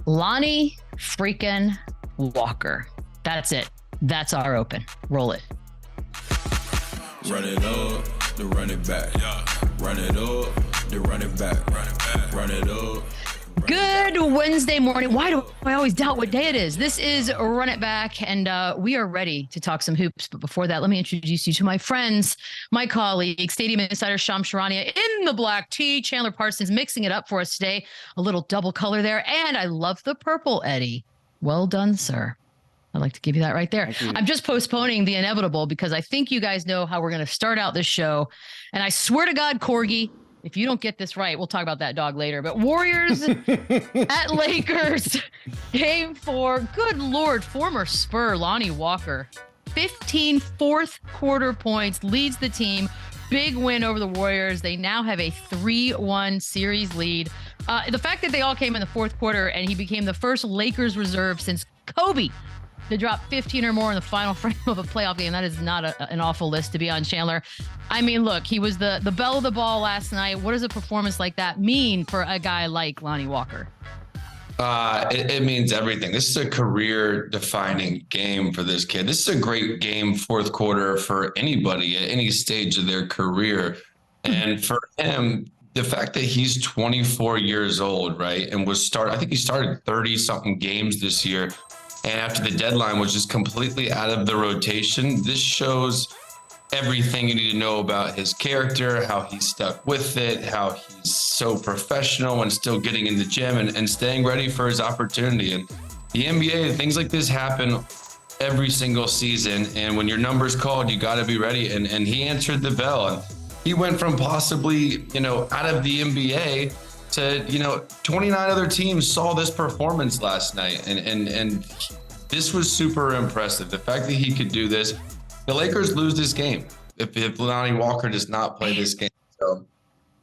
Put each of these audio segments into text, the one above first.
Lonnie freaking Walker. That's it. That's our open. Roll it. Run it up, then run it back. Run it up, then run it back. Run it up. Good Wednesday morning. Why do I always doubt what day it is? This is Run It Back, and we are ready to talk some hoops. But before that, let me introduce you to my friends, my colleague, Stadium Insider Shams Charania in the black tee, Chandler Parsons mixing it up for us today. A little double color there, and I love the purple, Eddie. Well done, sir. I'd like to give you that right there. I'm just postponing the inevitable because I think you guys know how we're going to start out this show. And I swear to God, Corgi, if you don't get this right, we'll talk about that dog later. But Warriors at Lakers, game 4. Good Lord, former Spur Lonnie Walker. 15 fourth quarter points, leads the team. Big win over the Warriors. They now have a 3-1 series lead. The fact that they all came in the fourth quarter and he became the first Lakers reserve since Kobe to drop 15 or more in the final frame of a playoff game. That is not an awful list to be on, Chandler. I mean, look, he was the belle of the ball last night. What does a performance like that mean for a guy like Lonnie Walker? It means everything. This is a career-defining game for this kid. This is a great game, fourth quarter, for anybody at any stage of their career. And for him, the fact that he's 24 years old, right, and I think he started 30-something games this year, and after the deadline was just completely out of the rotation. This shows everything you need to know about his character, how he stuck with it, how he's so professional and still getting in the gym and staying ready for his opportunity. And the NBA, things like this happen every single season. And when your number's called, you got to be ready. And he answered the bell. And he went from possibly, out of the NBA to, 29 other teams saw this performance last night. And this was super impressive. The fact that he could do this, the Lakers lose this game if Lonnie Walker does not play this game. So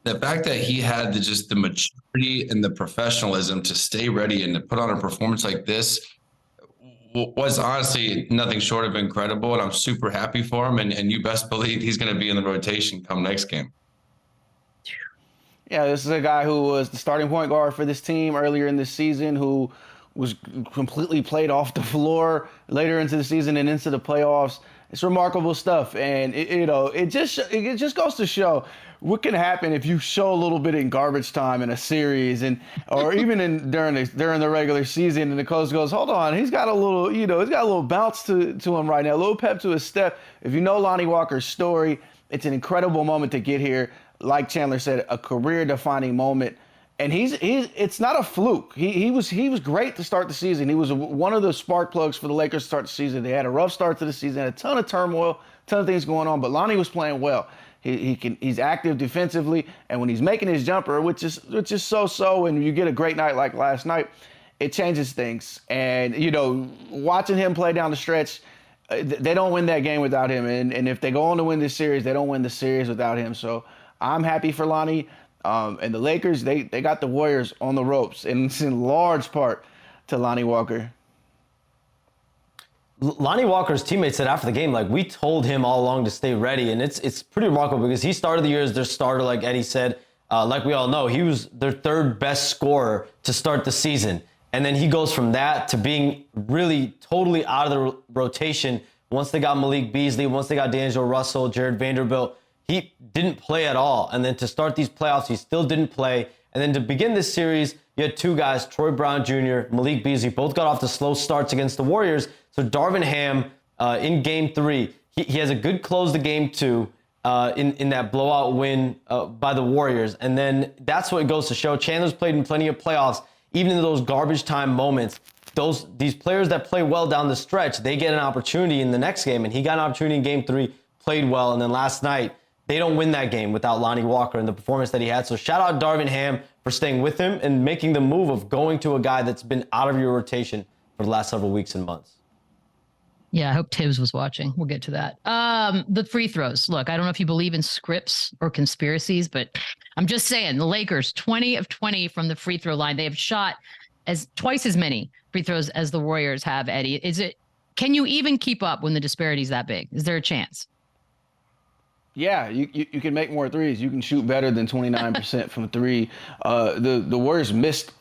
the fact that he had the maturity and the professionalism to stay ready and to put on a performance like this was honestly nothing short of incredible. And I'm super happy for him. And you best believe he's going to be in the rotation come next game. Yeah, this is a guy who was the starting point guard for this team earlier in this season, who was completely played off the floor later into the season and into the playoffs. It's remarkable stuff, and it just goes to show what can happen if you show a little bit in garbage time in a series, or even during the regular season, and the coach goes, "Hold on, he's got a little bounce to him right now, a little pep to his step." If you know Lonnie Walker's story, it's an incredible moment to get here. Like Chandler said, a career-defining moment. And it's not a fluke. He was great to start the season. He was one of the spark plugs for the Lakers to start the season. They had a rough start to the season, a ton of turmoil, a ton of things going on, but Lonnie was playing well. He's active defensively, and when he's making his jumper, which is so, and you get a great night like last night, it changes things. And watching him play down the stretch, they don't win that game without him. And if they go on to win this series, they don't win the series without him. So I'm happy for Lonnie. And the Lakers, they got the Warriors on the ropes, and it's in large part to Lonnie Walker. Lonnie Walker's teammates said after the game, we told him all along to stay ready, and it's pretty remarkable because he started the year as their starter, like Eddie said. Like we all know, he was their third best scorer to start the season, and then he goes from that to being really totally out of the rotation once they got Malik Beasley, once they got D'Angelo Russell, Jared Vanderbilt. He didn't play at all. And then to start these playoffs, he still didn't play. And then to begin this series, you had two guys, Troy Brown Jr., Malik Beasley, both got off to slow starts against the Warriors. So Darvin Ham in game 3, he has a good close to game 2 in that blowout win by the Warriors. And then that's what it goes to show. Chandler's played in plenty of playoffs, even in those garbage time moments. These players that play well down the stretch, they get an opportunity in the next game. And he got an opportunity in game 3, played well. And then last night, they don't win that game without Lonnie Walker and the performance that he had. So shout out Darvin Ham for staying with him and making the move of going to a guy that's been out of your rotation for the last several weeks and months. Yeah, I hope Tibbs was watching. We'll get to that. The free throws. Look, I don't know if you believe in scripts or conspiracies, but I'm just saying the Lakers, 20 of 20 from the free throw line. They have shot twice as many free throws as the Warriors have, Eddie. Can you even keep up when the disparity is that big? Is there a chance? Yeah, you can make more threes. You can shoot better than 29% from 3. The Warriors missed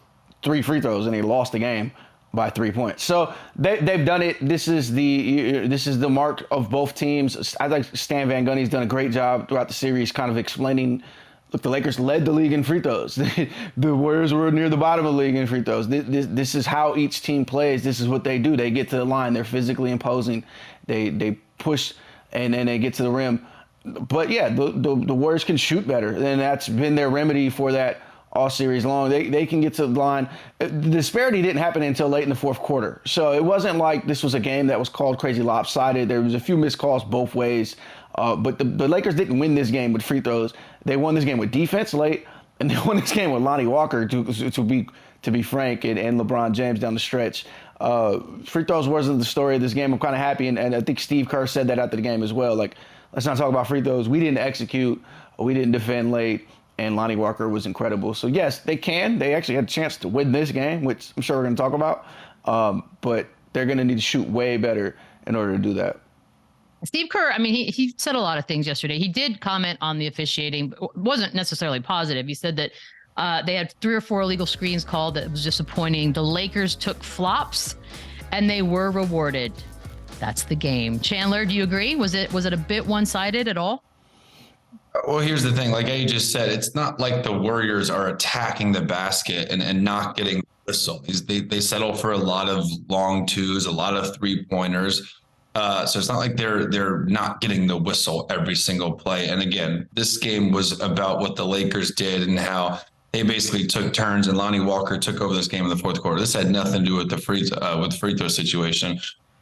3 free throws and they lost the game by 3 points. So they've done it. This is the mark of both teams. I think Stan Van Gundy's done a great job throughout the series kind of explaining, look, the Lakers led the league in free throws. The Warriors were near the bottom of the league in free throws. This is how each team plays. This is what they do. They get to the line. They're physically imposing. They push, and then they get to the rim. But, yeah, the Warriors can shoot better, and that's been their remedy for that all series long. They can get to the line. The disparity didn't happen until late in the fourth quarter. So it wasn't like this was a game that was called crazy lopsided. There was a few missed calls both ways. But the Lakers didn't win this game with free throws. They won this game with defense late, and they won this game with Lonnie Walker, to be frank, and LeBron James down the stretch. Free throws wasn't the story of this game. I'm kind of happy, and I think Steve Kerr said that after the game as well. Like, let's not talk about free throws. We didn't execute. We didn't defend late. And Lonnie Walker was incredible. So, yes, they can. They actually had a chance to win this game, which I'm sure we're going to talk about. But they're going to need to shoot way better in order to do that. Steve Kerr, I mean, he said a lot of things yesterday. He did comment on the officiating, but wasn't necessarily positive. He said that they had 3 or 4 illegal screens called that was disappointing. The Lakers took flops, and they were rewarded. That's the game. Chandler, do you agree? Was it a bit one-sided at all? Well, here's the thing. Like I just said, it's not like the Warriors are attacking the basket and not getting the whistle. They settle for a lot of long twos, a lot of 3-pointers. So it's not like they're not getting the whistle every single play. And again, this game was about what the Lakers did and how they basically took turns, and Lonnie Walker took over this game in the fourth quarter. This had nothing to do with the free throw situation.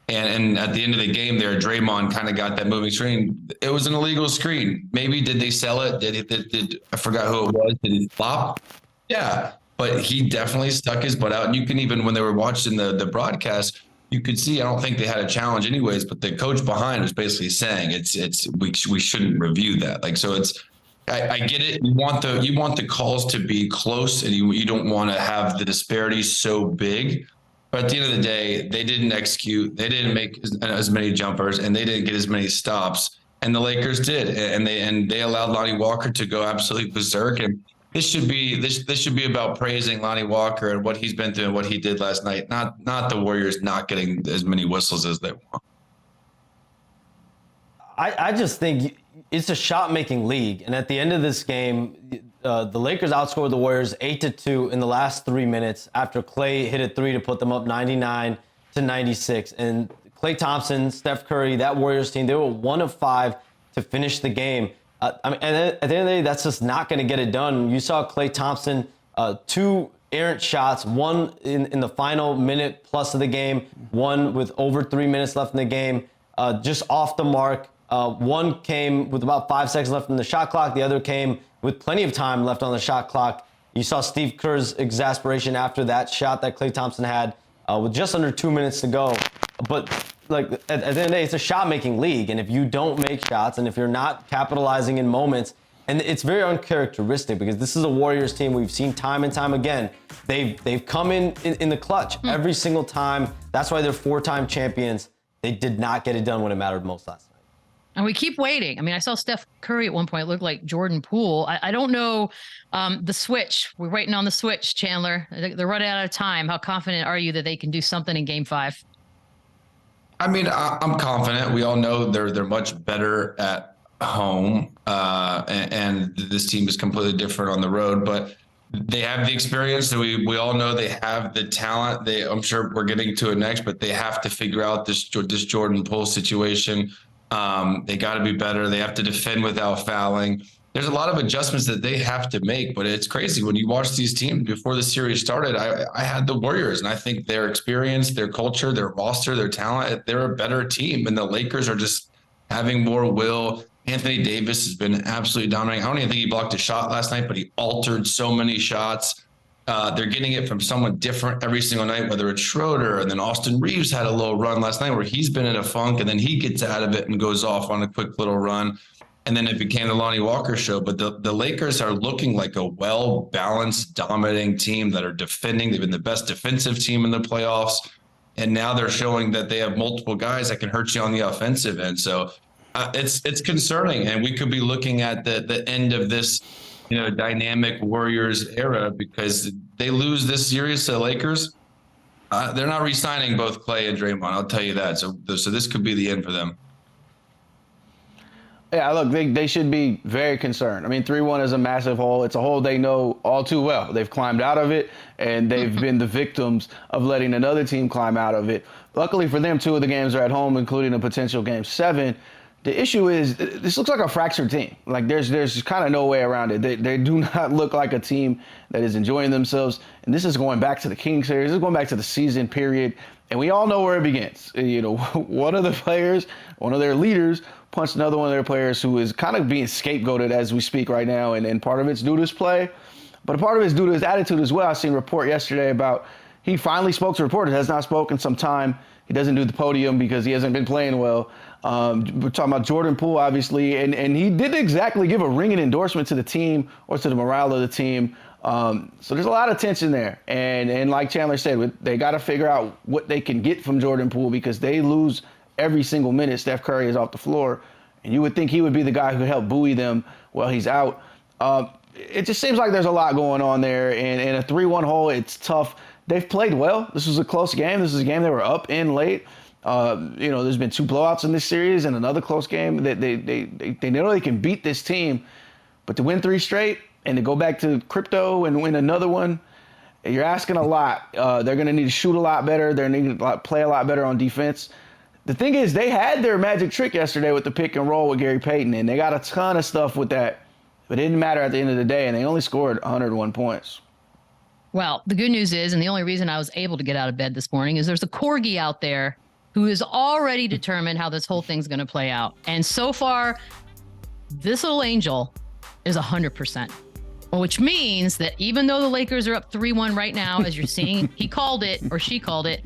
And at the end of the game there, Draymond kind of got that moving screen. It was an illegal screen. Maybe did they sell it? Did I forgot who it was. Did he flop? Yeah, but he definitely stuck his butt out. And you can even, when they were watching the broadcast, you could see, I don't think they had a challenge anyways, but the coach behind was basically saying we shouldn't review that. Like, so I get it. You want the calls to be close, and you don't want to have the disparity so big. But at the end of the day, they didn't execute. They didn't make as many jumpers, and they didn't get as many stops. And the Lakers did, and they allowed Lonnie Walker to go absolutely berserk. And this should be about praising Lonnie Walker and what he's been through and what he did last night. Not the Warriors not getting as many whistles as they want. I just think it's a shot-making league, and at the end of this game, the Lakers outscored the Warriors 8-2 in the last 3 minutes after Klay hit a 3 to put them up 99-96. And Klay Thompson, Steph Curry, that Warriors team, they were 1 of 5 to finish the game. And at the end of the day, that's just not going to get it done. You saw Klay Thompson, 2 errant shots, one in the final minute plus of the game, one with over 3 minutes left in the game, just off the mark. One came with about 5 seconds left in the shot clock. The other came with plenty of time left on the shot clock. You saw Steve Kerr's exasperation after that shot that Klay Thompson had with just under 2 minutes to go. But like at the end of the day, it's a shot-making league, and if you don't make shots and if you're not capitalizing in moments, and it's very uncharacteristic because this is a Warriors team we've seen time and time again. They've come in the clutch every single time. That's why they're 4-time champions. They did not get it done when it mattered most last night. And we keep waiting. I mean, I saw Steph Curry at one point look like Jordan Poole. I don't know the switch. We're waiting on the switch, Chandler. They're running out of time. How confident are you that they can do something in Game 5? I mean, I'm confident. We all know they're much better at home, and this team is completely different on the road. But they have the experience. We all know they have the talent. I'm sure we're getting to it next, but they have to figure out this Jordan Poole situation. They got to be better. They have to defend without fouling. There's a lot of adjustments that they have to make, but it's crazy when you watch these teams before the series started. I had the Warriors, and I think their experience, their culture, their roster, their talent, they're a better team. And the Lakers are just having more will. Anthony Davis has been absolutely dominating. I don't even think he blocked a shot last night, but he altered so many shots. They're getting it from someone different every single night, whether it's Schroeder, and then Austin Reeves had a little run last night where he's been in a funk, and then he gets out of it and goes off on a quick little run. And then it became the Lonnie Walker show. But the Lakers are looking like a well-balanced, dominating team that are defending. They've been the best defensive team in the playoffs. And now they're showing that they have multiple guys that can hurt you on the offensive end. So it's concerning. And we could be looking at the end of this dynamic Warriors era, because they lose this series to the Lakers. They're not re-signing both Clay and Draymond. I'll tell you that. So this could be the end for them. Yeah, look, they should be very concerned. I mean, 3-1 is a massive hole. It's a hole they know all too well. They've climbed out of it, and they've been the victims of letting another team climb out of it. Luckily for them, 2 of the games are at home, including a potential Game 7. The issue is this looks like a fractured team. Like there's kind of no way around it. They do not look like a team that is enjoying themselves. And this is going back to the Kings series. This is going back to the season period. And we all know where it begins. One of the players, one of their leaders, punched another one of their players who is kind of being scapegoated as we speak right now. And part of it's due to his play, but a part of it's due to his attitude as well. I seen a report yesterday about he finally spoke to reporters, has not spoken some time. He doesn't do the podium because he hasn't been playing well. We're talking about Jordan Poole, obviously, and he didn't exactly give a ringing endorsement to the team or to the morale of the team. So there's a lot of tension there. And like Chandler said, they got to figure out what they can get from Jordan Poole, because they lose every single minute Steph Curry is off the floor. And you would think he would be the guy who could help buoy them while he's out. It just seems like there's a lot going on there. And in a 3-1 hole, it's tough. They've played well. This was a close game. This is a game they were up in late. There's been 2 blowouts in this series and another close game. They know they can beat this team, but to win 3 straight and to go back to crypto and win another one, you're asking a lot. They're going to need to shoot a lot better. They're going to need to play a lot better on defense. The thing is, they had their magic trick yesterday with the pick and roll with Gary Payton, and they got a ton of stuff with that, but it didn't matter at the end of the day, and they only scored 101 points. Well, the good news is, and the only reason I was able to get out of bed this morning, is there's a corgi out there who is already determined how this whole thing's going to play out. And so far, this little angel is 100%, which means that even though the Lakers are up 3-1 right now, as you're seeing, he called it, or she called it,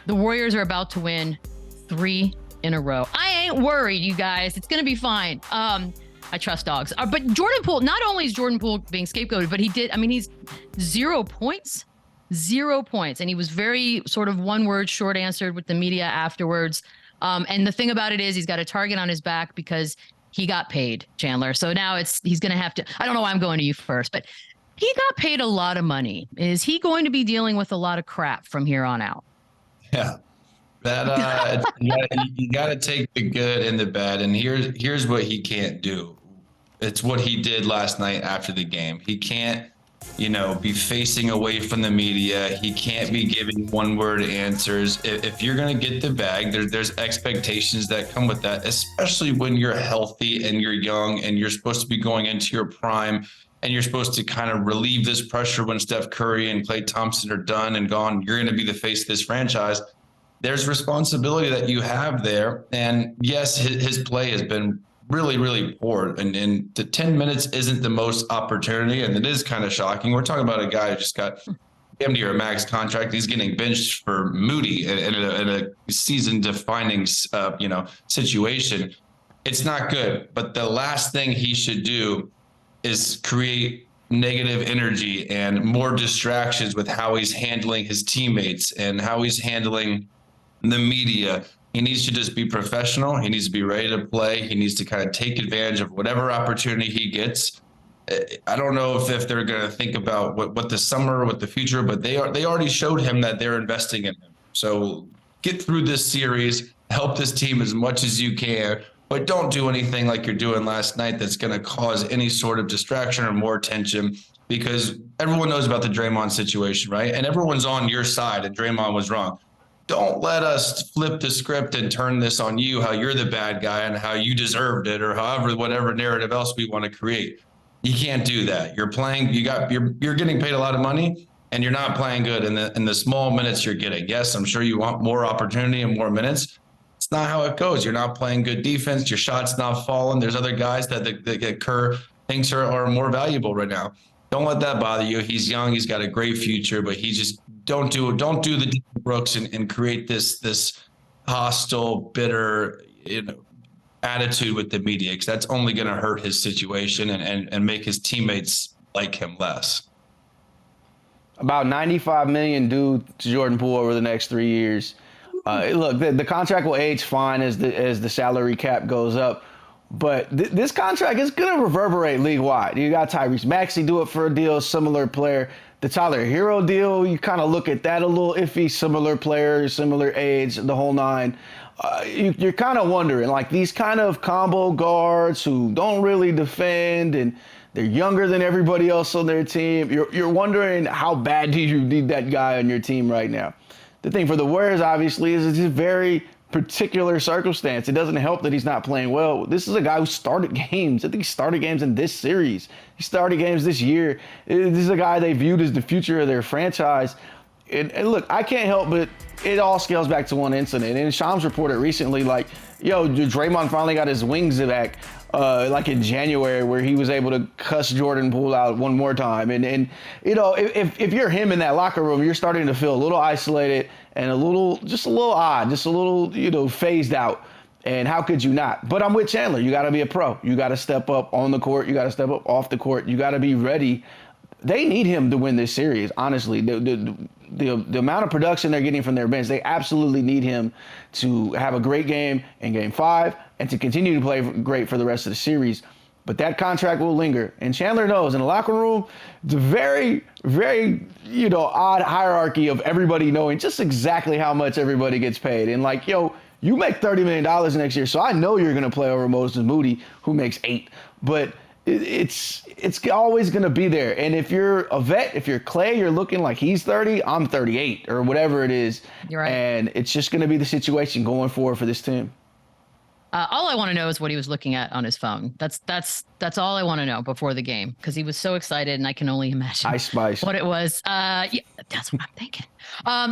the Warriors are about to win 3 in a row. I ain't worried, you guys. It's going to be fine. I trust dogs. But Jordan Poole, not only is Jordan Poole being scapegoated, but he's 0 points. 0 points. And he was very sort of one-word short answered with the media afterwards. And the thing about it is he's got a target on his back because he got paid, Chandler. So now he's going to have to, I don't know why I'm going to you first, but he got paid a lot of money. Is he going to be dealing with a lot of crap from here on out? Yeah. That you got to take the good and the bad. And here's what he can't do. It's what he did last night after the game. He can't, be facing away from the media. He can't be giving one-word answers. If you're going to get the bag, there's expectations that come with that, especially when you're healthy and you're young and you're supposed to be going into your prime and you're supposed to kind of relieve this pressure when Steph Curry and Klay Thompson are done and gone. You're going to be the face of this franchise. There's responsibility that you have there. And yes, his play has been really, really poor. And the 10 minutes isn't the most opportunity. And it is kind of shocking. We're talking about a guy who just got damn near a max contract. He's getting benched for Moody in a season defining, situation. It's not good. But the last thing he should do is create negative energy and more distractions with how he's handling his teammates and how he's handling the media. He needs to just be professional. He needs to be ready to play. He needs to kind of take advantage of whatever opportunity he gets. I don't know if they're going to think about what the summer, what the future, but they already showed him that they're investing in him. So get through this series, help this team as much as you can, but don't do anything like you're doing last night that's going to cause any sort of distraction or more tension, because everyone knows about the Draymond situation, right? And everyone's on your side, and Draymond was wrong. Don't let us flip the script and turn this on you, how you're the bad guy and how you deserved it, or whatever narrative else we want to create. You can't do that. You're playing, you're getting paid a lot of money, and you're not playing good in the small minutes you're getting. Yes, I'm sure you want more opportunity and more minutes. It's not how it goes. You're not playing good defense. Your shot's not falling. There's other guys that Kerr thinks are more valuable right now. Don't let that bother you. He's young. He's got a great future, but he just don't do the Brooks and create this hostile, bitter, attitude with the media, because that's only going to hurt his situation and make his teammates like him less. About $95 million due to Jordan Poole over the next 3 years. Look, the contract will age fine as the salary cap goes up. But this contract is going to reverberate league-wide. You got Tyrese Maxey do it for a deal, similar player. The Tyler Hero deal, you kind of look at that a little iffy, similar player, similar age, the whole nine. You're kind of wondering, like these kind of combo guards who don't really defend and they're younger than everybody else on their team. You're wondering how bad do you need that guy on your team right now? The thing for the Warriors, obviously, is it's a very particular circumstance. It doesn't help that he's not playing well. This is a guy who started games. I think he started games in this series. He started games this year. This is a guy they viewed as the future of their franchise. And look, I can't help but it all scales back to one incident. And Shams reported recently, like, yo, Draymond finally got his wings back, like in January, where he was able to cuss Jordan Poole out one more time. And you know, if you're him in that locker room, you're starting to feel a little isolated and just a little odd, just a little, you know, phased out. And how could you not? But I'm with Chandler. You got to be a pro. You got to step up on the court. You got to step up off the court. You got to be ready. They need him to win this series, honestly. The amount of production they're getting from their bench, they absolutely need him to have a great game in Game 5 and to continue to play great for the rest of the series. But that contract will linger. And Chandler knows in the locker room, it's a very, very, you know, odd hierarchy of everybody knowing just exactly how much everybody gets paid. And like, yo, you make $30 million next year, so I know you're going to play over Moses Moody, who makes $8 million. But it's always going to be there. And if you're a vet, if you're Clay, you're looking like he's 30, I'm 38 or whatever it is. You're right. And it's just going to be the situation going forward for this team. All I want to know is what he was looking at on his phone. That's all I want to know before the game, because he was so excited, and I can only imagine Ice Spice. what it was. Yeah, that's what I'm thinking.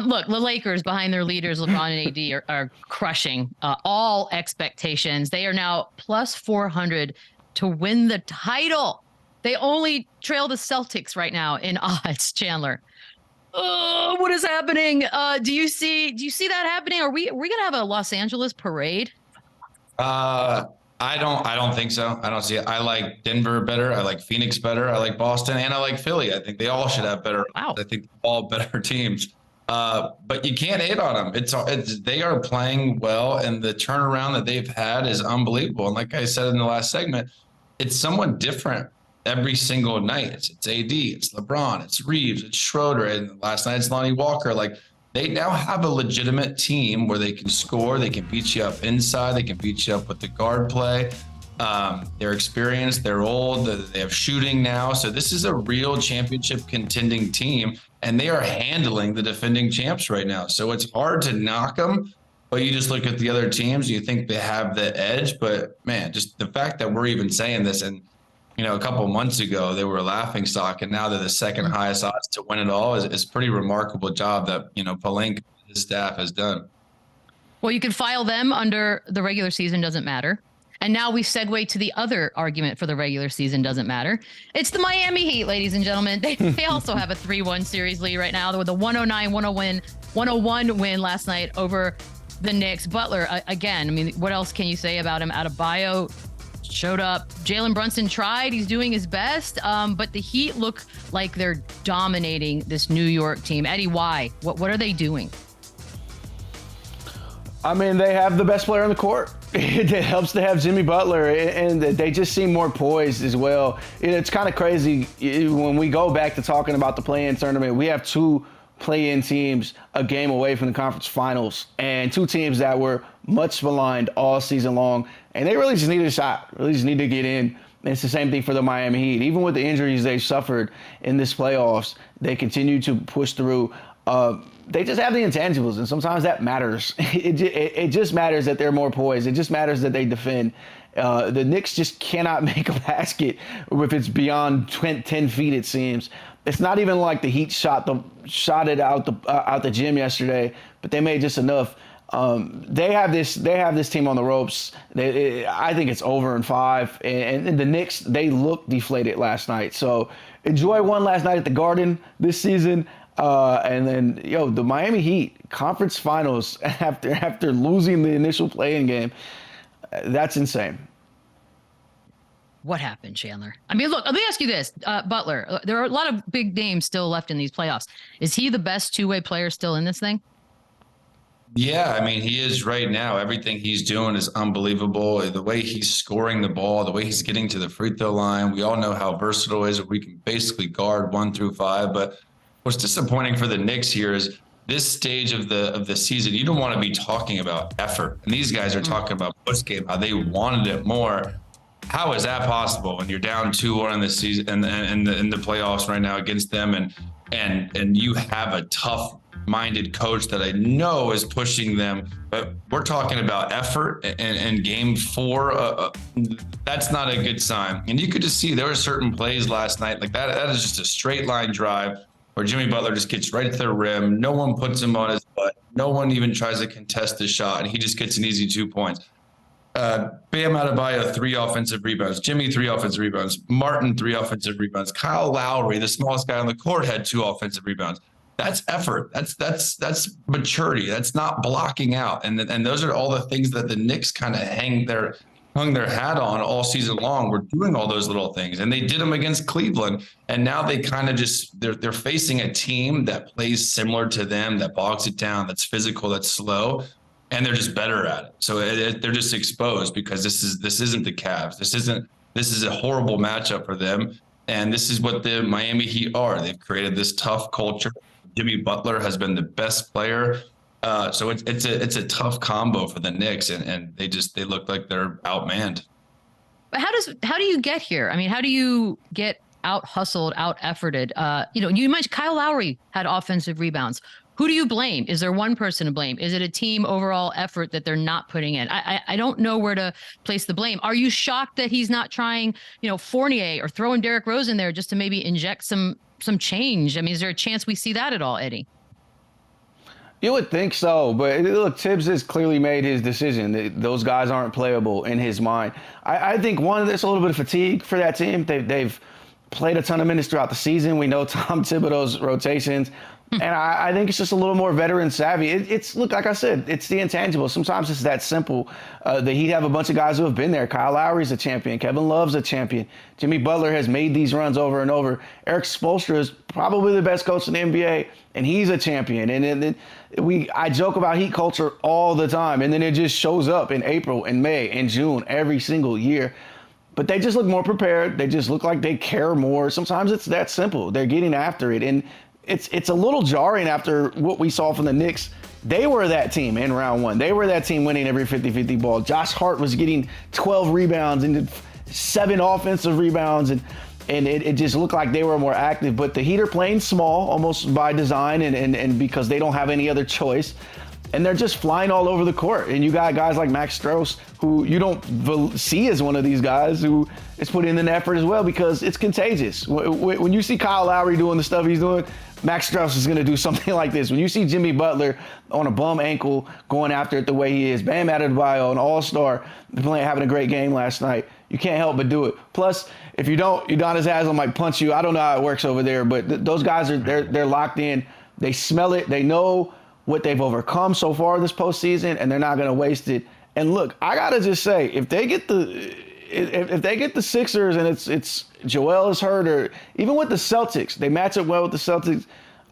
Look, the Lakers behind their leaders, LeBron and AD, are crushing all expectations. They are now plus 400 to win the title. They only trail the Celtics right now in odds, Chandler. What is happening? Do you see that happening? Are we gonna have a Los Angeles parade? I don't think so. I don't see it. I like Denver better. I like Phoenix better. I like Boston, and I like Philly. I think they all should have better. Wow. I think all better teams. But you can't hate on them. They are playing well, and the turnaround that they've had is unbelievable. And like I said in the last segment, it's somewhat different every single night. It's AD, it's LeBron, it's Reeves, it's Schroeder, and last night it's Lonnie Walker. Like, they now have a legitimate team where they can score, they can beat you up inside, they can beat you up with the guard play. They're experienced, they're old, they have shooting now. So this is a real championship contending team, and they are handling the defending champs right now. So it's hard to knock them, but you just look at the other teams, you think they have the edge. But man, just the fact that we're even saying this, and you know, a couple of months ago, they were a laughingstock, and now they're the second highest odds to win it all. Is pretty remarkable job that, you know, Palenka and his staff has done. Well, you can file them under the regular season doesn't matter. And now we segue to the other argument for the regular season doesn't matter. It's the Miami Heat, ladies and gentlemen. They also have a 3-1 series lead right now with a 109-101 win last night over the Knicks. Butler, again, I mean, what else can you say about him? Adebayo showed up. Jalen Brunson tried. He's doing his best. But the Heat look like they're dominating this New York team. Eddie, why? What are they doing? I mean, they have the best player on the court. It helps to have Jimmy Butler, and they just seem more poised as well. It's kind of crazy when we go back to talking about the play-in tournament. We have two play-in teams a game away from the conference finals, and two teams that were much maligned all season long, and they really just needed a shot, really just need to get in. And it's the same thing for the Miami Heat. Even with the injuries they suffered in this playoffs, they continue to push through. They just have the intangibles, and sometimes that matters. It just matters that they're more poised. It just matters that they defend. The Knicks just cannot make a basket if it's beyond 10 feet, it seems. It's not even like the Heat shot it out the gym yesterday, but they made just enough. They have this team on the ropes. I think it's over in 5. And the Knicks, they looked deflated last night. So enjoy one last night at the Garden this season. And then, the Miami Heat conference finals after losing the initial play-in game, that's insane. What happened, Chandler? I mean, look, let me ask you this. Butler, there are a lot of big names still left in these playoffs. Is he the best two-way player still in this thing? Yeah, I mean, he is right now. Everything he's doing is unbelievable. The way he's scoring the ball, the way he's getting to the free throw line. We all know how versatile he is. We can basically guard 1 through 5. But what's disappointing for the Knicks here is this stage of the season, you don't want to be talking about effort. And these guys are talking about post game, how they wanted it more. How is that possible when you're down 2-1 in the season and in the playoffs right now against them, and you have a tough-minded coach that I know is pushing them, but we're talking about effort and game 4. That's not a good sign. And you could just see there were certain plays last night like that. That is just a straight line drive where Jimmy Butler just gets right to the rim. No one puts him on his butt. No one even tries to contest the shot, and he just gets an easy 2 points. Bam Adebayo, 3 offensive rebounds. Jimmy, 3 offensive rebounds. Martin, 3 offensive rebounds. Kyle Lowry, the smallest guy on the court, had 2 offensive rebounds. That's effort. That's maturity. That's not blocking out. And those are all the things that the Knicks kind of hung their hat on all season long. We're doing all those little things, and they did them against Cleveland. And now they kind of they're facing a team that plays similar to them, that bogs it down, that's physical, that's slow. And they're just better at it. So they're just exposed because this isn't the Cavs. This is a horrible matchup for them. And this is what the Miami Heat are. They've created this tough culture. Jimmy Butler has been the best player. So it's a tough combo for the Knicks, and they look like they're outmanned. But how do you get here? I mean, how do you get out hustled, out efforted? You mentioned Kyle Lowry had offensive rebounds. Who do you blame? Is there one person to blame? Is it a team overall effort that they're not putting in? I don't know where to place the blame. Are you shocked that he's not trying, Fournier or throwing Derrick Rose in there just to maybe inject some change? I mean, is there a chance we see that at all, Eddie? You would think so, but look, Tibbs has clearly made his decision. Those guys aren't playable in his mind. I think there's a little bit of fatigue for that team. They've played a ton of minutes throughout the season. We know Tom Thibodeau's rotations. And I think it's just a little more veteran savvy. Look, like I said, it's the intangible. Sometimes it's that simple. The Heat have a bunch of guys who have been there. Kyle Lowry's a champion. Kevin Love's a champion. Jimmy Butler has made these runs over and over. Eric Spoelstra is probably the best coach in the NBA, and he's a champion. And then I joke about Heat culture all the time, and then it just shows up in April and May and June every single year. But they just look more prepared. They just look like they care more. Sometimes it's that simple. They're getting after it. And it's a little jarring after what we saw from the Knicks. They were that team in round 1. They were that team winning every 50-50 ball. Josh Hart was getting 12 rebounds and 7 offensive rebounds, and it just looked like they were more active. But the Heat are playing small, almost by design, and because they don't have any other choice. And they're just flying all over the court. And you got guys like Max Strus, who you don't see as one of these guys who is putting in the effort as well, because it's contagious. When you see Kyle Lowry doing the stuff he's doing, Max Strus is going to do something like this. When you see Jimmy Butler on a bum ankle going after it the way he is, Bam Adebayo, an all-star, having a great game last night, you can't help but do it. Plus, if you don't, Udonis Haslem might punch you. I don't know how it works over there, but those guys they're locked in. They smell it. They know what they've overcome so far this postseason, and they're not going to waste it. And look, I gotta just say, if they get the Sixers and it's Joel is hurt, or even with the Celtics, they match up well with the Celtics.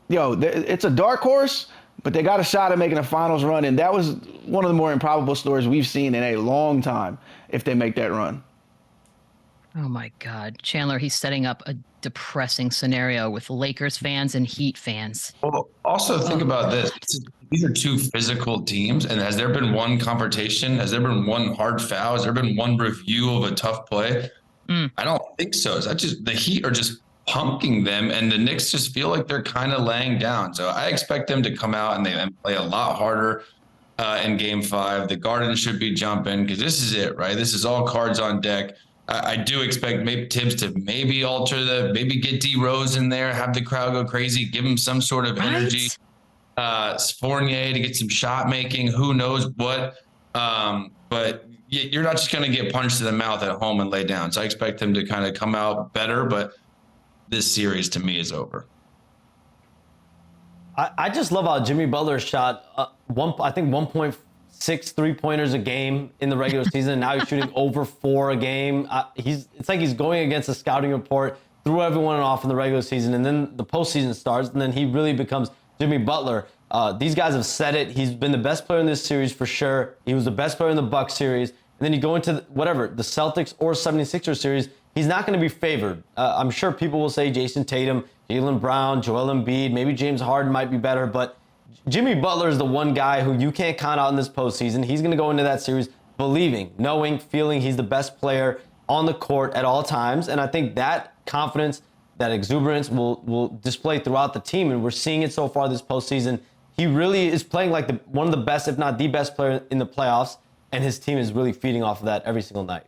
It's a dark horse, but they got a shot at making a finals run, and that was one of the more improbable stories we've seen in a long time if they make that run. Oh my God, Chandler, he's setting up a depressing scenario with Lakers fans and Heat fans. Well, also think about this. These are 2 physical teams, and has there been one confrontation? Has there been one hard foul? Has there been one review of a tough play? I don't think so. It's just the Heat are just punking them, and the Knicks just feel like they're kind of laying down. So I expect them to come out and play a lot harder in Game 5. The Garden should be jumping because this is it, right? This is all cards on deck. I do expect maybe Tibbs to maybe get D Rose in there, have the crowd go crazy, give him some sort of energy. Fournier to get some shot making, who knows what. But you're not just going to get punched in the mouth at home and lay down. So I expect them to kind of come out better, but this series to me is over. I just love how Jimmy Butler shot 1.6 3-pointers a game in the regular season. Now he's shooting over 4 a game. It's like he's going against a scouting report, threw everyone off in the regular season, and then the postseason starts, and then he really becomes Jimmy Butler. These guys have said it. He's been the best player in this series for sure. He was the best player in the Bucks series. And then you go into the Celtics or 76ers series, he's not going to be favored. I'm sure people will say Jason Tatum, Jaylen Brown, Joel Embiid, maybe James Harden might be better, but Jimmy Butler is the one guy who you can't count out in this postseason. He's going to go into that series believing, knowing, feeling he's the best player on the court at all times. And I think that confidence, that exuberance will display throughout the team. And we're seeing it so far this postseason. He really is playing like one of the best, if not the best player in the playoffs. And his team is really feeding off of that every single night.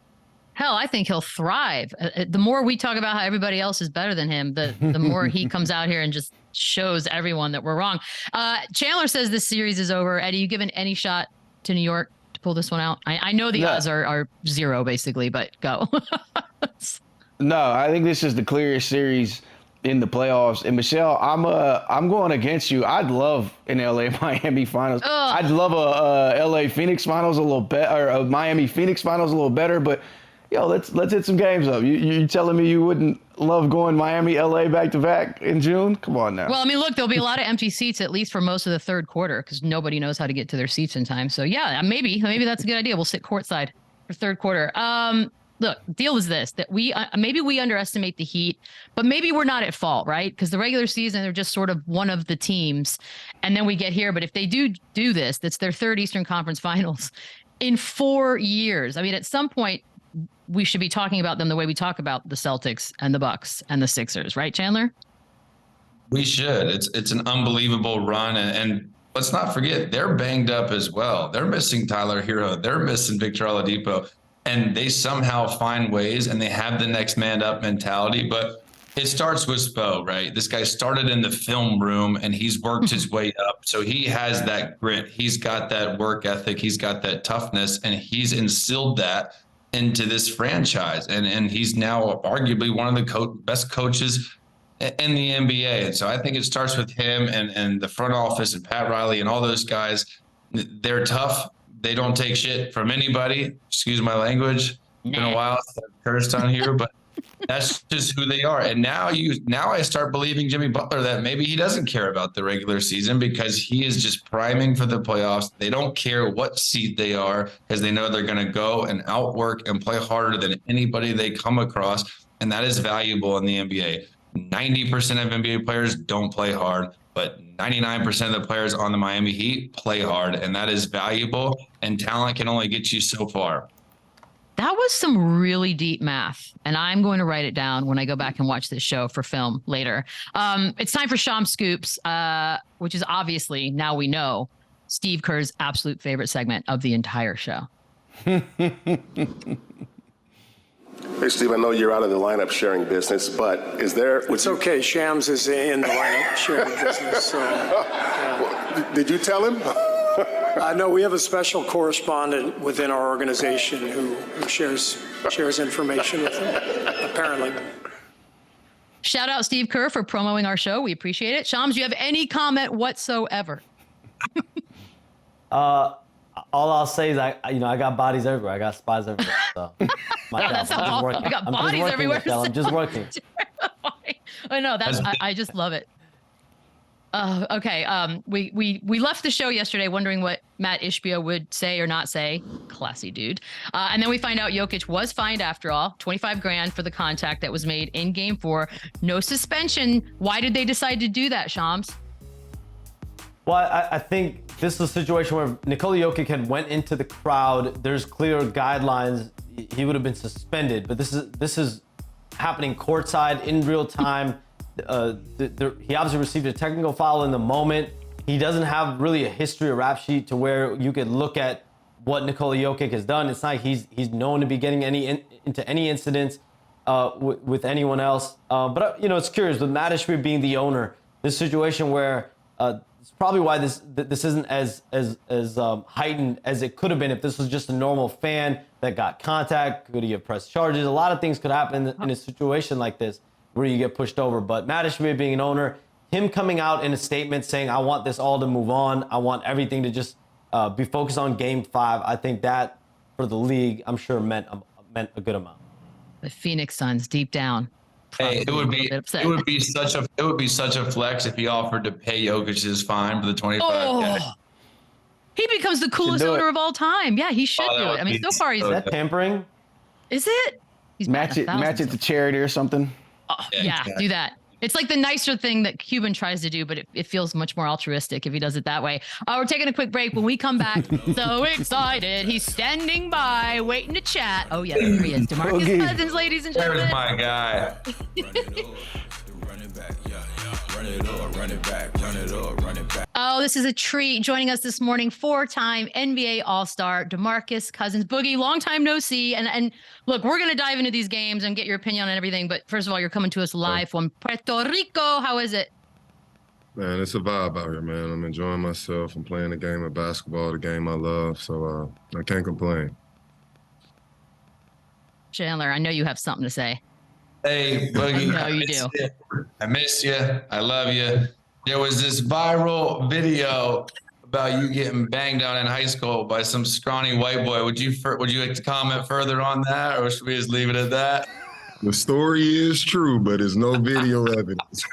Hell, I think he'll thrive. The more we talk about how everybody else is better than him, the more he comes out here and just shows everyone that we're wrong. Chandler says this series is over. Eddie, you given any shot to New York to pull this one out? I know the odds are 0 basically, but go. No, I think this is the clearest series in the playoffs. And Michelle, I'm going against you. I'd love an LA Miami finals. Ugh. I'd love a LA Phoenix finals a little better, or a Miami Phoenix finals a little better. But let's hit some games up. You telling me you wouldn't love going Miami LA back to back in June? Come on now. Well, I mean, look, there'll be a lot of empty seats at least for most of the third quarter because nobody knows how to get to their seats in time. So yeah, maybe that's a good idea. We'll sit courtside for third quarter. Look, deal is this, that maybe we underestimate the Heat, but maybe we're not at fault, right? Because the regular season, they're just sort of one of the teams. And then we get here. But if they do this, that's their third Eastern Conference Finals in 4 years. I mean, at some point, we should be talking about them the way we talk about the Celtics and the Bucks and the Sixers, right, Chandler? We should. It's an unbelievable run. And let's not forget, they're banged up as well. They're missing Tyler Hero. They're missing Victor Oladipo. And they somehow find ways, and they have the next man up mentality. But it starts with Spo, right? This guy started in the film room, and he's worked his way up. So he has that grit. He's got that work ethic. He's got that toughness, and he's instilled that into this franchise. And he's now arguably one of the best coaches in the NBA. And so I think it starts with him and the front office and Pat Riley and all those guys. They're tough. They don't take shit from anybody. Excuse my language. It's been a while since I've cursed on here, but that's just who they are. And now I start believing Jimmy Butler that maybe he doesn't care about the regular season because he is just priming for the playoffs. They don't care what seed they are because they know they're going to go and outwork and play harder than anybody they come across. And that is valuable in the NBA. 90% of NBA players don't play hard, but 99% of the players on the Miami Heat play hard, and that is valuable, and talent can only get you so far. That was some really deep math, and I'm going to write it down when I go back and watch this show for film later. It's time for Shams Scoops, which is obviously, now we know, Steve Kerr's absolute favorite segment of the entire show. Hey, Steve, I know you're out of the lineup sharing business, but is there... It's okay. Shams is in the lineup sharing business. So, Did you tell him? no, we have a special correspondent within our organization who shares information with him, apparently. Shout out Steve Kerr for promoting our show. We appreciate it. Shams, do you have any comment whatsoever? All I'll say is I got bodies everywhere. I got spies everywhere. So That's how I got bodies everywhere. Michelle. I'm just working. I know I just love it. Okay. We left the show yesterday wondering what Matt Ishbia would say or not say. Classy dude. And then we find out Jokic was fined after all, $25,000 for the contact that was made in Game 4. No suspension. Why did they decide to do that, Shams? Well, I think this is a situation where Nikola Jokic had went into the crowd. There's clear guidelines. He would have been suspended, but this is happening courtside in real time. He obviously received a technical foul in the moment. He doesn't have really a history or rap sheet to where you could look at what Nikola Jokic has done. It's not he's known to be getting into any incidents with anyone else. But it's curious with Matt Ishbia being the owner. This situation where it's probably why this isn't as heightened as it could have been if this was just a normal fan that got contact. Could he have pressed charges? A lot of things could happen in a situation like this where you get pushed over. But Matt Ishbia being an owner, him coming out in a statement saying, I want this all to move on. I want everything to just be focused on Game 5. I think that for the league, I'm sure meant a good amount. The Phoenix Suns deep down Hey, probably a bit upset. it would be such a flex if he offered to pay Jokic his fine for the 25K. Oh, he becomes the coolest do it. owner of all time. Yeah, he should Oh, that do it. would I mean, be so far he's. so Is that tampering? Is it? He's Match it to charity or something. Yeah, exactly. do that. It's like the nicer thing that Cuban tries to do, but it feels much more altruistic if he does it that way. We're taking a quick break. When we come back, so excited. He's standing by, waiting to chat. Oh, yeah, here he is. DeMarcus Okay. Cousins, ladies and gentlemen. There's my guy. Oh, this is a treat. Joining us this morning, 4-time NBA All-Star DeMarcus Cousins. Boogie, long time no see. And look, we're going to dive into these games and get your opinion on everything. But first of all, you're coming to us live from Puerto Rico. How is it? Man, it's a vibe out here, man. I'm enjoying myself. I'm playing the game of basketball, the game I love. So I can't complain. Chandler, I know you have something to say. Hey, Boogie. No, you do. I miss you. I love you. There was this viral video about you getting banged on in high school by some scrawny white boy. Would you like to comment further on that, or should we just leave it at that? The story is true, but there's no video evidence.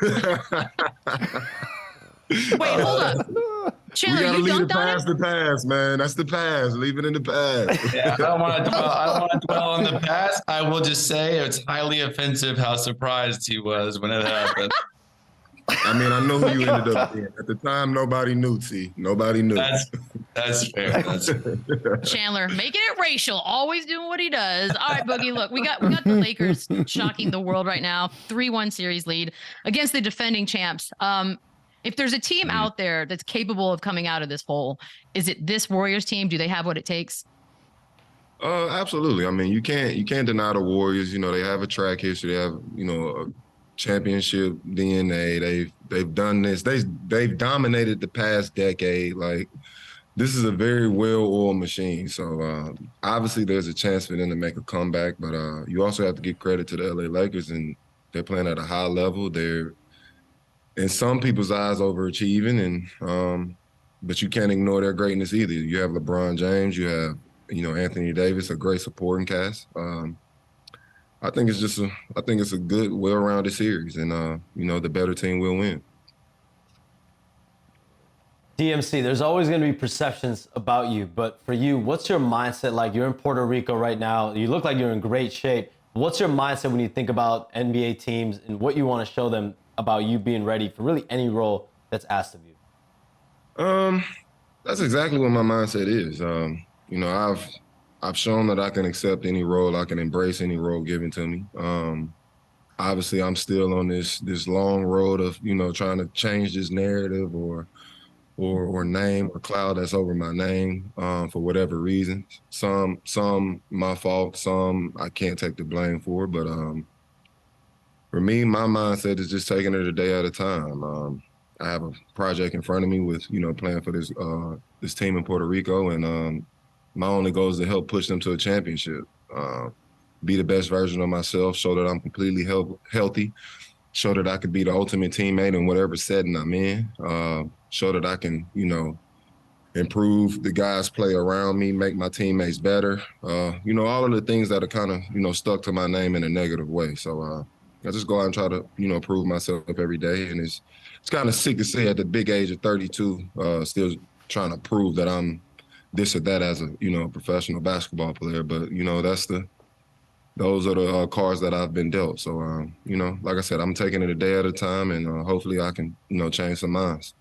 Wait, hold up. We Chandler, gotta you leave the dunked on past him? the past, man. That's the past. Leave it in the past. Yeah, I don't want to dwell on the past. I will just say it's highly offensive how surprised he was when it happened. I mean, I know who you ended up being. At the time, nobody knew, T. Nobody knew. That's fair. That's fair. Chandler, making it racial, always doing what he does. All right, Boogie, look, we got the Lakers shocking the world right now. 3-1 series lead against the defending champs. If there's a team out there that's capable of coming out of this hole, is it this Warriors team? Do they have what it takes? Absolutely. I mean, you can't deny the Warriors. You know, they have a track history. They have, you know, a championship DNA. They've done this. They've dominated the past decade. Like, this is a very well-oiled machine. So obviously, there's a chance for them to make a comeback. But you also have to give credit to the LA Lakers, and they're playing at a high level. They're, in some people's eyes, overachieving, and but you can't ignore their greatness either. You have LeBron James, you have, you know, Anthony Davis, a great supporting cast. I think it's a good, well-rounded series, and you know, the better team will win. DMC, there's always going to be perceptions about you, but for you, what's your mindset like? You're in Puerto Rico right now. You look like you're in great shape. What's your mindset when you think about NBA teams and what you want to show them about you being ready for really any role that's asked of you? That's exactly what my mindset is. You know, I've shown that I can accept any role, I can embrace any role given to me. Obviously, I'm still on this long road of, you know, trying to change this narrative or name or cloud that's over my name for whatever reason. Some my fault, some I can't take the blame for. But for me, my mindset is just taking it a day at a time. I have a project in front of me with, you know, playing for this team in Puerto Rico, and my only goal is to help push them to a championship, be the best version of myself, show that I'm completely healthy, show that I could be the ultimate teammate in whatever setting I'm in, show that I can, you know, improve the guys play around me, make my teammates better. You know, all of the things that are kind of, you know, stuck to my name in a negative way. So I just go out and try to, you know, prove myself every day. And it's kind of sick to say at the big age of 32, still trying to prove that I'm this or that as a, you know, professional basketball player. But, you know, those are the cards that I've been dealt. So, you know, like I said, I'm taking it a day at a time, and hopefully I can, you know, change some minds.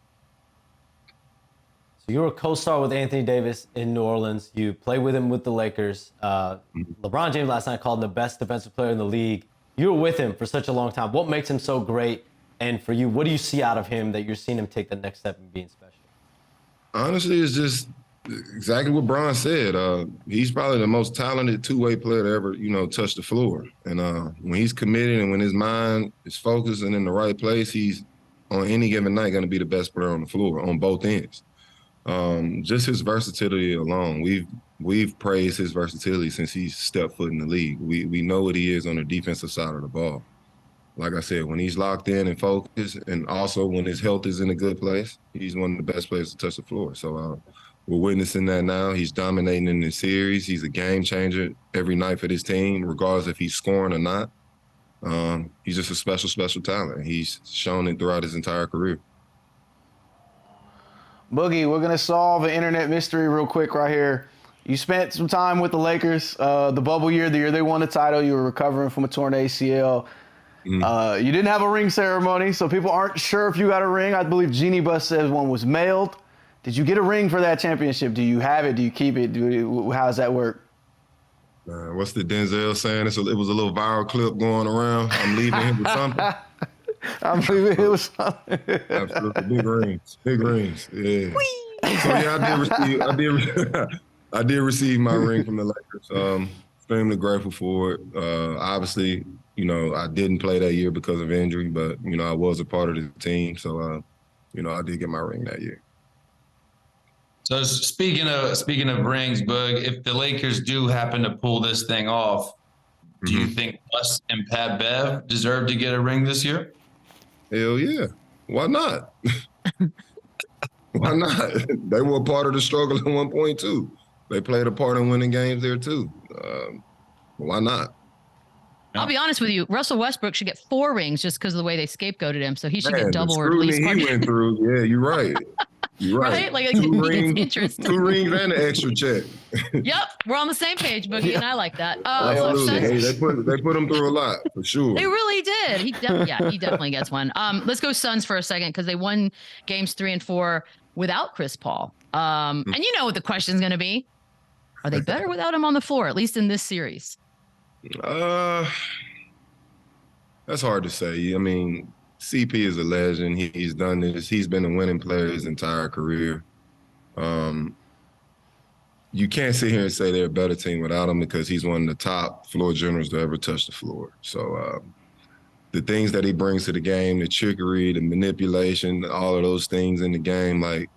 So you were a co-star with Anthony Davis in New Orleans. You played with him with the Lakers. LeBron James last night called him the best defensive player in the league. You were with him for such a long time. What makes him so great? And for you, what do you see out of him that you're seeing him take the next step in being special? Honestly, it's just exactly what Bron said. He's probably the most talented two-way player to ever, you know, touch the floor. And when he's committed and when his mind is focused and in the right place, he's on any given night going to be the best player on the floor on both ends. Just his versatility alone. We've praised his versatility since he's stepped foot in the league. We know what he is on the defensive side of the ball. Like I said, when he's locked in and focused, and also when his health is in a good place, he's one of the best players to touch the floor. So we're witnessing that now. He's dominating in this series. He's a game changer every night for this team, regardless if he's scoring or not. He's just a special, special talent. He's shown it throughout his entire career. Boogie, we're going to solve an internet mystery real quick right here. You spent some time with the Lakers, the bubble year, the year they won the title. You were recovering from a torn ACL. You didn't have a ring ceremony, so people aren't sure if you got a ring. I believe Jeannie Buss says one was mailed. Did you get a ring for that championship? Do you have it? Do you keep it? How does that work? What's the Denzel saying? It was a little viral clip going around. I'm leaving him with something. I'm leaving him with something. Absolutely. Big rings. Yeah. So yeah, I did receive my ring from the Lakers. Extremely grateful for it. Obviously, I didn't play that year because of injury, but I was a part of the team. So I did get my ring that year. So speaking of rings, Boog, if the Lakers do happen to pull this thing off, do you think Buss and Pat Bev deserve to get a ring this year? Hell yeah. Why not? Why not? They were a part of the struggle at one point too. They played a part in winning games there too. Why not? I'll be honest with you. Russell Westbrook should get 4 rings just because of the way they scapegoated him. So he should get double or at least part. He went through. Yeah, you're right. You're right. Right? Like 2 rings, 2 rings and an extra check. Yep, we're on the same page, Boogie, and I like that. Absolutely. Hey, they put him through a lot for sure. They really did. He definitely gets one. Let's go Suns for a second because they won games 3 and 4 without Chris Paul. And you know what the question's going to be: are they better without him on the floor? At least in this series. That's hard to say. I mean, CP is a legend. He's done this. He's been a winning player his entire career. You can't sit here and say they're a better team without him because he's one of the top floor generals to ever touch the floor. So the things that he brings to the game, the trickery, the manipulation, all of those things in the game, like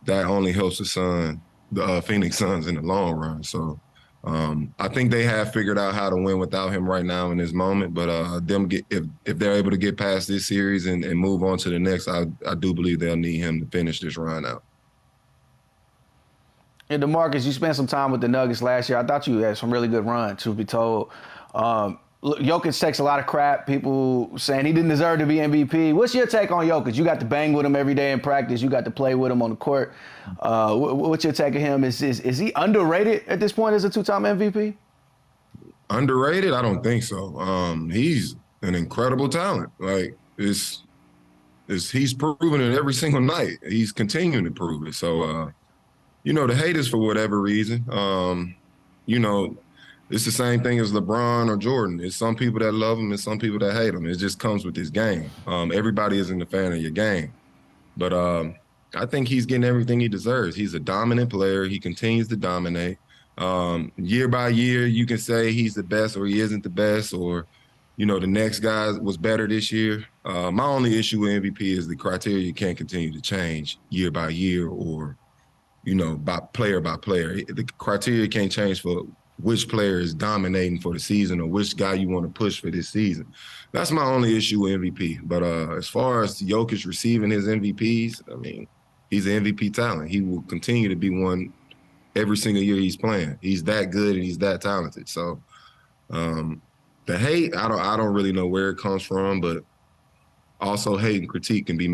that only helps the Phoenix Suns in the long run. So I think they have figured out how to win without him right now in this moment. But if they're able to get past this series and move on to the next, I do believe they'll need him to finish this run out. And DeMarcus, you spent some time with the Nuggets last year. I thought you had some really good run, truth be told. Jokic takes a lot of crap. People saying he didn't deserve to be MVP. What's your take on Jokic? You got to bang with him every day in practice. You got to play with him on the court. What's your take of him? Is he underrated at this point as a 2-time MVP? Underrated? I don't think so. He's an incredible talent. Like he's proven it every single night. He's continuing to prove it. So, the haters for whatever reason, it's the same thing as LeBron or Jordan. It's some people that love him and some people that hate him. It just comes with his game. Everybody isn't a fan of your game. But I think he's getting everything he deserves. He's a dominant player. He continues to dominate. Year by year, you can say he's the best or he isn't the best or, the next guy was better this year. My only issue with MVP is the criteria can't continue to change year by year or, by player. The criteria can't change for which player is dominating for the season or which guy you want to push for this season. That's my only issue with MVP. But as far as Jokic receiving his MVPs, I mean, he's an MVP talent. He will continue to be one every single year he's playing. He's that good and he's that talented. So the hate, I don't really know where it comes from, but also hate and critique can be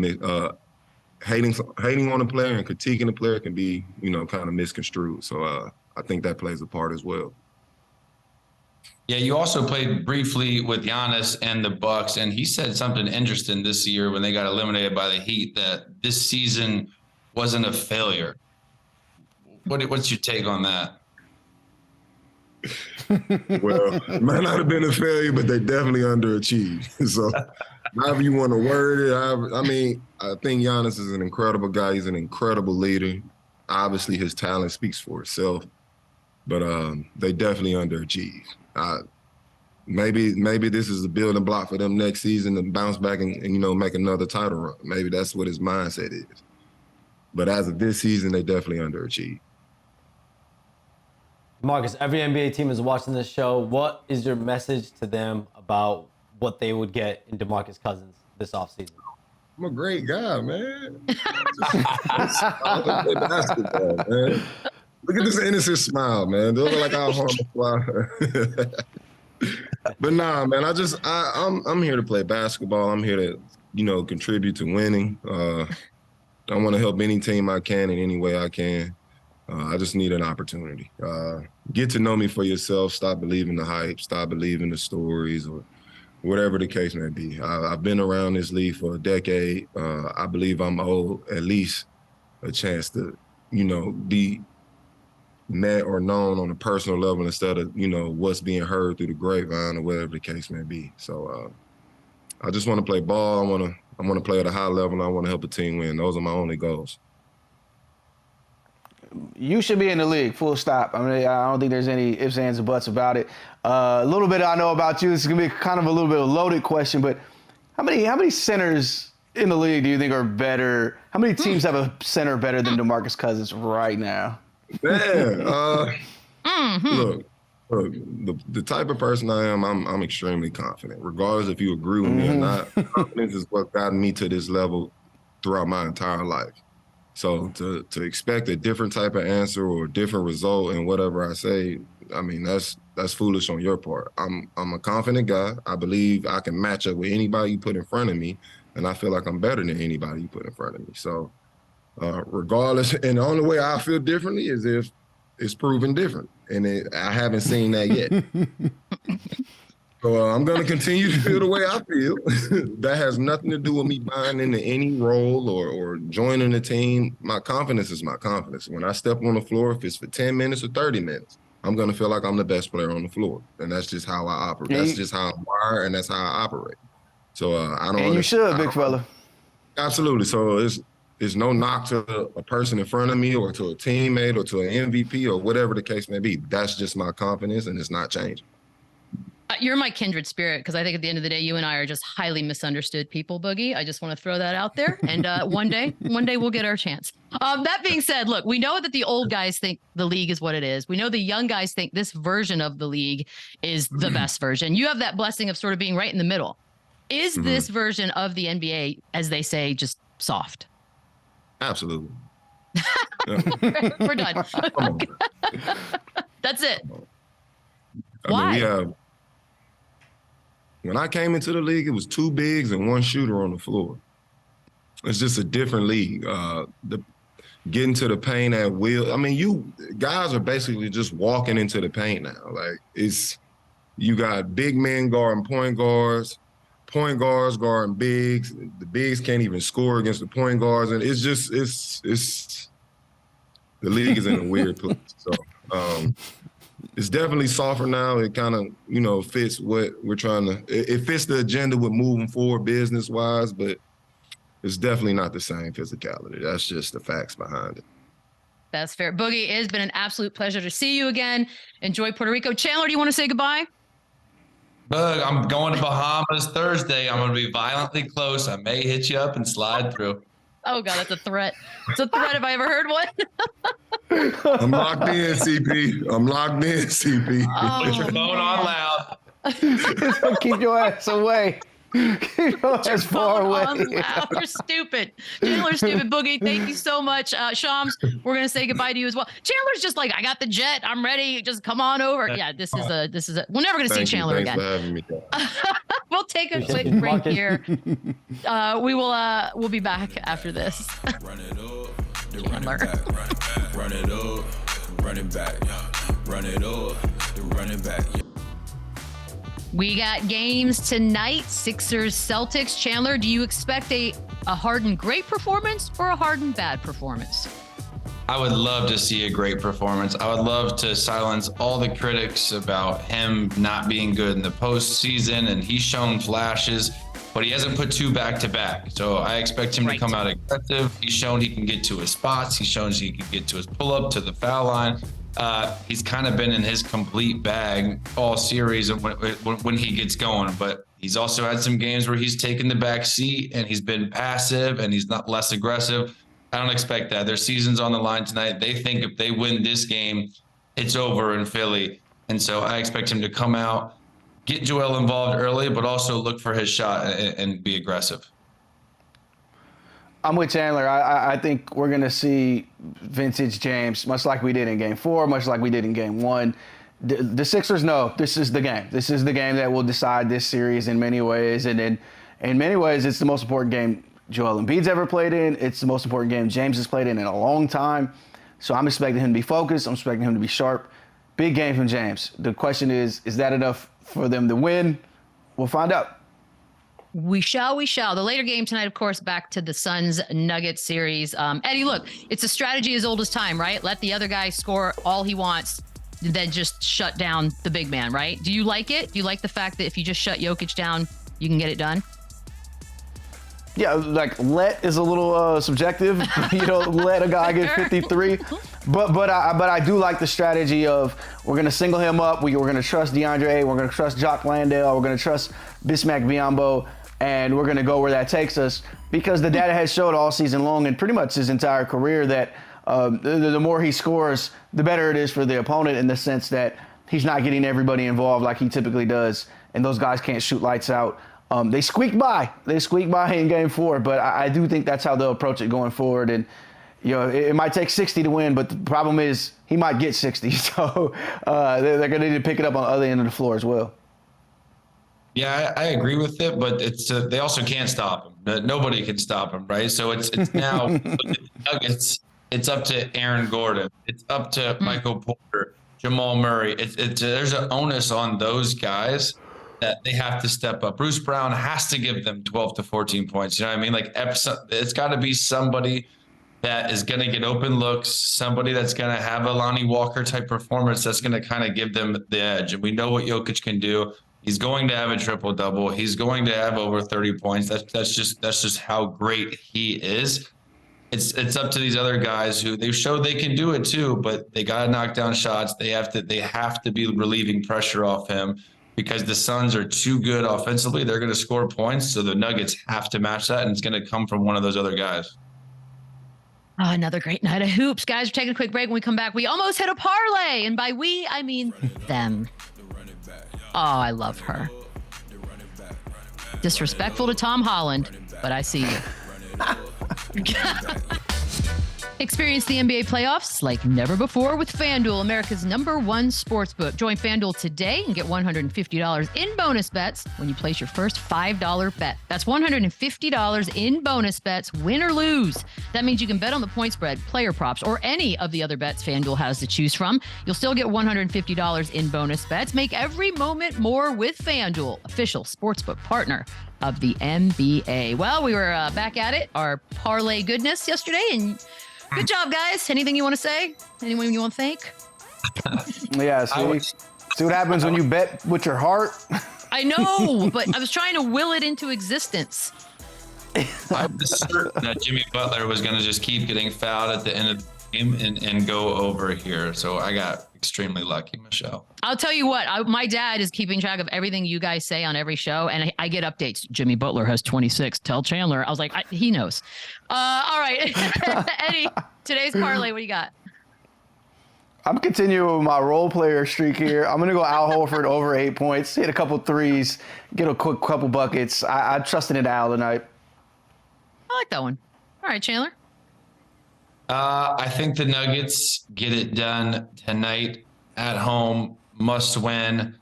hating on a player and critiquing a player can be, kind of misconstrued. So I think that plays a part as well. Yeah, you also played briefly with Giannis and the Bucks, and he said something interesting this year when they got eliminated by the Heat that this season wasn't a failure. What's your take on that? Well, it might not have been a failure, but they definitely underachieved. So however you want to word it, I think Giannis is an incredible guy. He's an incredible leader. Obviously, his talent speaks for itself. But they definitely underachieved. Maybe this is a building block for them next season to bounce back and make another title run. Maybe that's what his mindset is. But as of this season, they definitely underachieved. Marcus, every NBA team is watching this show. What is your message to them about what they would get in DeMarcus Cousins this offseason? I'm a great guy, man. I play basketball, man. Look at this innocent smile, man. They look like our harmless fly. But nah, man, I'm here to play basketball. I'm here to, contribute to winning. I want to help any team I can in any way I can. I just need an opportunity. Get to know me for yourself. Stop believing the hype. Stop believing the stories or whatever the case may be. I've been around this league for a decade. I believe I'm owed at least a chance to, be met or known on a personal level instead of, what's being heard through the grapevine or whatever the case may be. So I just want to play ball. I want to play at a high level. And I want to help a team win. Those are my only goals. You should be in the league, full stop. I mean, I don't think there's any ifs, ands, or buts about it. A little bit I know about you. This is going to be kind of a little bit of a loaded question, but how many centers in the league do you think are better? How many teams have a center better than DeMarcus Cousins right now? Man, look, the type of person I am, I'm extremely confident. Regardless if you agree with me or not, confidence is what got me to this level throughout my entire life. So to expect a different type of answer or a different result in whatever I say, I mean, that's foolish on your part. I'm a confident guy. I believe I can match up with anybody you put in front of me, and I feel like I'm better than anybody you put in front of me. So regardless, and the only way I feel differently is if it's proven different, and I haven't seen that yet. So I'm going to continue to feel the way I feel. That has nothing to do with me buying into any role or joining the team. My confidence is my confidence. When I step on the floor, if it's for 10 minutes or 30 minutes, I'm going to feel like I'm the best player on the floor. And that's just how I operate. That's just how I'm wired, and that's how I operate. So I don't. And you should, big fella. Absolutely. So it's no knock to a person in front of me or to a teammate or to an MVP or whatever the case may be. That's just my confidence, and it's not changing. You're my kindred spirit, because I think at the end of the day, you and I are just highly misunderstood people, Boogie. I just want to throw that out there. And one day we'll get our chance. That being said, look, we know that the old guys think the league is what it is. We know the young guys think this version of the league is the best version. You have that blessing of sort of being right in the middle. Is this version of the NBA, as they say, just soft? Absolutely. We're done. That's it. Why? When I came into the league, it was 2 bigs and 1 shooter on the floor. It's just a different league. Getting to the paint at will. I mean, you guys are basically just walking into the paint now. Like, you got big men guarding point guards guarding bigs. The bigs can't even score against the point guards, and it's the league is in a weird place. So it's definitely softer now. It kind of, fits what we're trying to. It fits the agenda with moving forward business wise, but it's definitely not the same physicality. That's just the facts behind it. That's fair. Boogie, it has been an absolute pleasure to see you again. Enjoy Puerto Rico. Chandler, do you want to say goodbye? Bug, I'm going to Bahamas Thursday. I'm going to be violently close. I may hit you up and slide through. Oh, God, that's a threat. It's a threat if I ever heard one. I'm locked in, CP. Put your phone on loud. Keep your ass away. Keep your ass far away. You're stupid. Chandler's stupid. Boogie, thank you so much. Shams, we're going to say goodbye to you as well. Chandler's just like, I got the jet. I'm ready. Just come on over. Yeah, this is a, we're never going to see Chandler again. Thanks for having me. We'll take a quick break here. We'll be back after this. Run it up, then run it back. Run it up, run it back. Run it up, then run it back. We got games tonight. Sixers, Celtics. Chandler, do you expect a Harden great performance or a Harden bad performance? I would love to see a great performance. I would love to silence all the critics about him not being good in the postseason, and he's shown flashes, but he hasn't put 2 back-to-back. So I expect him to come out aggressive. He's shown he can get to his spots. He's shown he can get to his pull-up, to the foul line. He's kind of been in his complete bag all series when he gets going, but he's also had some games where he's taken the back seat and he's been passive and he's not less aggressive. I don't expect that. Their season's on the line tonight. They think if they win this game, it's over in Philly. And so I expect him to come out, get Joel involved early, but also look for his shot and be aggressive. I'm with Chandler. I think we're going to see vintage James, much like we did in Game 4, much like we did in Game 1. the Sixers know this is the game. This is the game that will decide this series in many ways. And in many ways, it's the most important game Joel Embiid's ever played in. It's the most important game James has played in a long time. So I'm expecting him to be focused. I'm expecting him to be sharp. Big game from James. The question is that enough for them to win? We'll find out. We shall. The later game tonight, of course, back to the Suns-Nuggets series. Eddie, look, it's a strategy as old as time, right? Let the other guy score all he wants, then just shut down the big man, right? Do you like it? Do you like the fact that if you just shut Jokic down, you can get it done? Yeah, like let is a little subjective. Let a guy get 53. But I do like the strategy of we're going to single him up. We're going to trust DeAndre. We're going to trust Jock Landale. We're going to trust Bismack Biyombo. And we're going to go where that takes us, because the data has showed all season long and pretty much his entire career that the more he scores, the better it is for the opponent, in the sense that he's not getting everybody involved like he typically does, and those guys can't shoot lights out. They squeaked by. In Game 4, but I do think that's how they'll approach it going forward. And it might take 60 to win, but the problem is he might get 60. So they're going to need to pick it up on the other end of the floor as well. Yeah, I agree with it, but they also can't stop him. Nobody can stop him, right? So it's now the Nuggets. It's up to Aaron Gordon. It's up to Michael Porter, Jamal Murray. There's an onus on those guys that they have to step up. Bruce Brown has to give them 12 to 14 points. You know what I mean? Like it's got to be somebody that is going to get open looks, somebody that's going to have a Lonnie Walker type performance that's going to kind of give them the edge. And we know what Jokic can do. He's going to have a triple-double. He's going to have over 30 points. That's just how great he is. It's up to these other guys who they've showed they can do it too, but they got to knock down shots. They have to be relieving pressure off him, because the Suns are too good offensively. They're going to score points, so the Nuggets have to match that, and it's going to come from one of those other guys. Oh, another great night of hoops. Guys, we're taking a quick break. When we come back, we almost hit a parlay, and by we, I mean them. Oh, I love her. Disrespectful to Tom Holland, but I see you. Experience the NBA playoffs like never before with FanDuel, America's #1 sportsbook. Join FanDuel today and get $150 in bonus bets when you place your first $5 bet. That's $150 in bonus bets, win or lose. That means you can bet on the point spread, player props, or any of the other bets FanDuel has to choose from. You'll still get $150 in bonus bets. Make every moment more with FanDuel, official sportsbook partner of the NBA. Well, we were back at it, our parlay goodness yesterday, and good job, guys. Anything you want to say? Anyone you want to thank? Yeah, see what happens when you bet with your heart? I know, but I was trying to will it into existence. I was certain that Jimmy Butler was going to just keep getting fouled at the end of the game and go over here. So I got extremely lucky, Michelle. I'll tell you what, my dad is keeping track of everything you guys say on every show, and I get updates. Jimmy Butler has 26. Tell Chandler. I was like, he knows. All right. Eddie, today's parlay, what do you got? I'm continuing with my role player streak here. I'm going to go Al Horford over 8 points, hit a couple threes, get a quick couple buckets. I trusted in Al tonight. I like that one. All right, Chandler. I think the Nuggets get it done tonight at home, must win.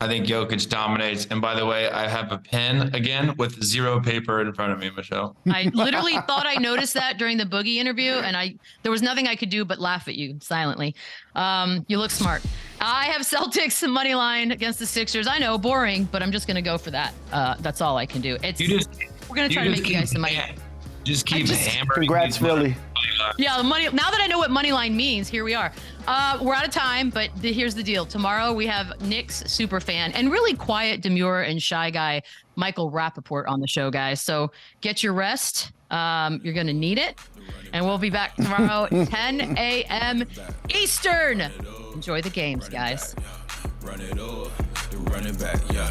I think Jokic dominates. And by the way, I have a pen again with zero paper in front of me, Michelle. I literally thought I noticed that during the Boogie interview, and there was nothing I could do but laugh at you silently. You look smart. I have Celtics money line against the Sixers. I know, boring, but I'm just going to go for that. That's all I can do. We're going to try to make you guys some money. Just keep hammering. Congrats, Philly. Yeah, the money. Now that I know what money line means, here we are. We're out of time, but here's the deal. Tomorrow we have KNICKS superfan and really quiet, demure, and shy guy Michael Rappaport on the show, guys. So get your rest. You're going to need it. And we'll be back tomorrow, 10 a.m. Eastern. Enjoy the games, guys. Run it up, run it back, yeah.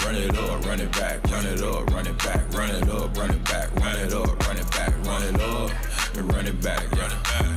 Run it up, run it back, run it up, run it back, run it up, run it back, run it up, run it back, run it up, and run it back, yeah.